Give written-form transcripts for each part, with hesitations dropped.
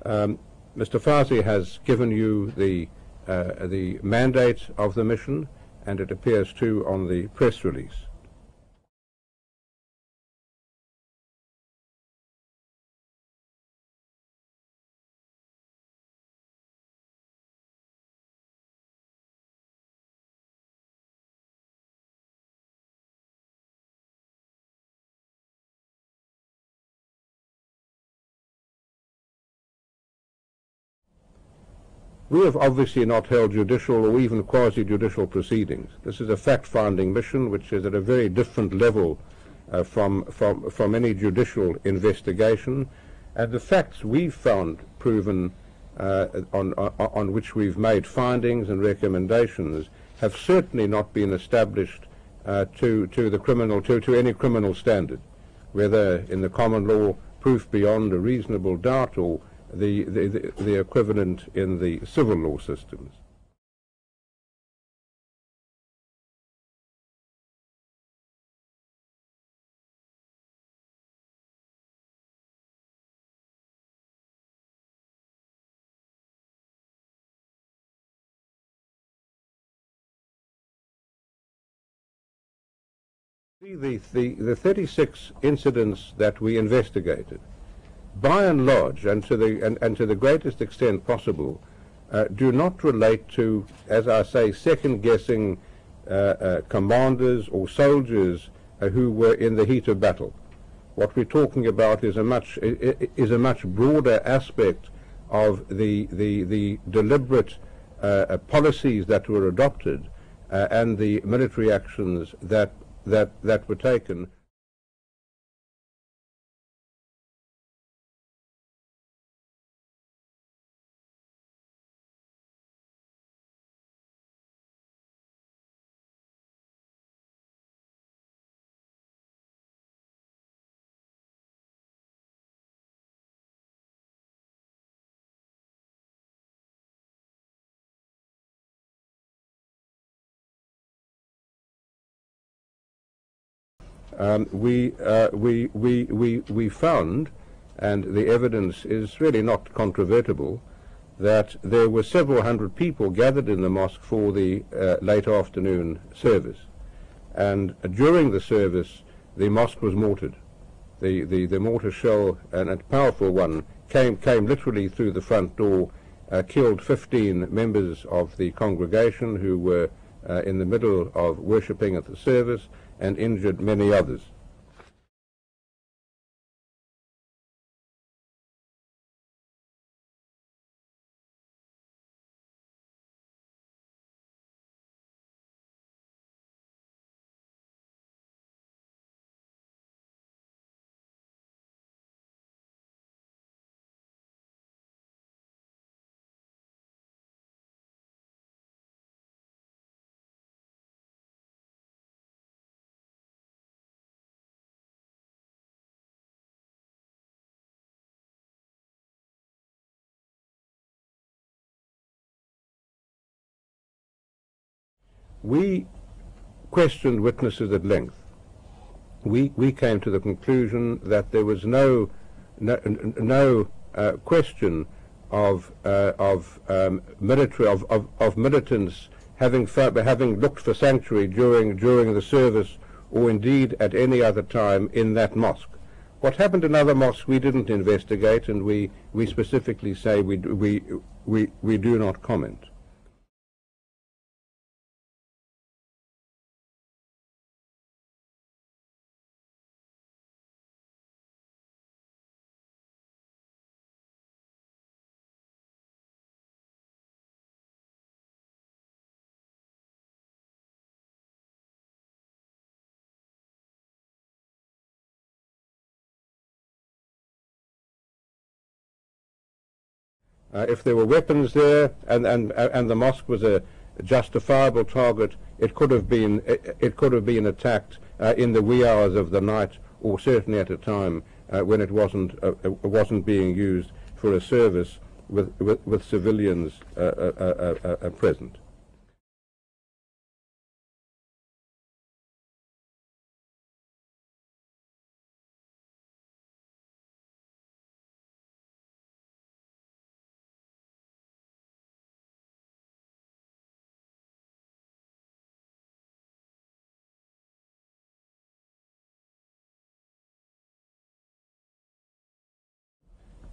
Mr. Fauzi has given you the mandate of the mission, and it appears too on the press release. We have obviously not held judicial or even quasi-judicial proceedings. This is a fact-finding mission which is at a very different level from any judicial investigation, and the facts we've found proven on which we've made findings and recommendations have certainly not been established to any criminal standard, whether in the common law proof beyond a reasonable doubt or the equivalent in the civil law systems. The 36 incidents that we investigated, by and large, and to the greatest extent possible, do not relate to, as I say, second-guessing commanders or soldiers who were in the heat of battle. What we're talking about is a much broader aspect of the deliberate policies that were adopted and the military actions that were taken. We found, and the evidence is really not controvertible, that there were several hundred people gathered in the mosque for the late afternoon service, and during the service the mosque was mortared. The mortar shell, and a powerful one, came literally through the front door, killed 15 members of the congregation who were in the middle of worshipping at the service, and injured many others. We questioned witnesses at length. We came to the conclusion that there was no question of militants having looked for sanctuary during the service, or indeed at any other time in that mosque. What happened in other mosques we didn't investigate, and we specifically say we do not comment. If there were weapons there and the mosque was a justifiable target, it could have been attacked in the wee hours of the night, or certainly at a time when it wasn't being used for a service with civilians present.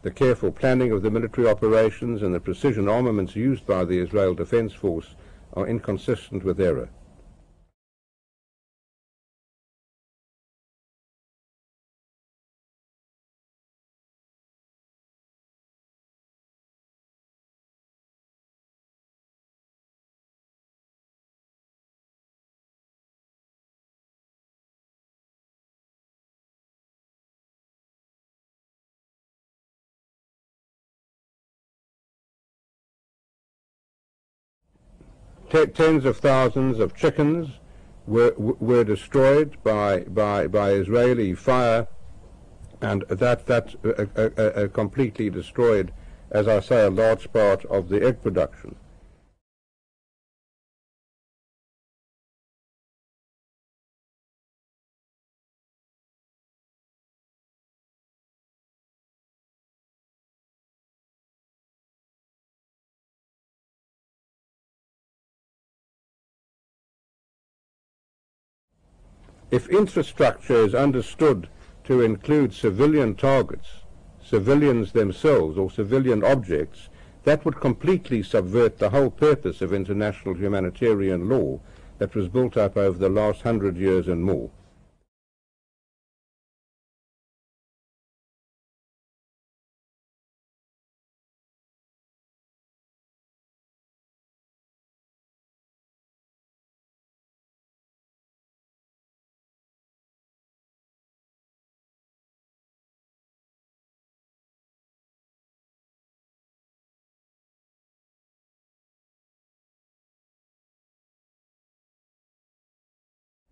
the careful planning of the military operations and the precision armaments used by the Israel Defense Force are inconsistent with error. Tens of thousands of chickens were destroyed by Israeli fire, and that completely destroyed, as I say, a large part of the egg production. If infrastructure is understood to include civilian targets, civilians themselves or civilian objects, that would completely subvert the whole purpose of international humanitarian law that was built up over the last 100 years and more.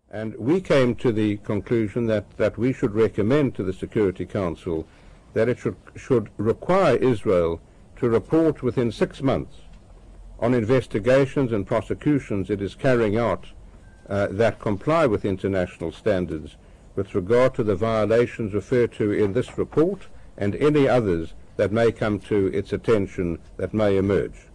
And we came to the conclusion that we should recommend to the Security Council that it should require Israel to report within 6 months on investigations and prosecutions it is carrying out that comply with international standards with regard to the violations referred to in this report and any others that may come to its attention that may emerge.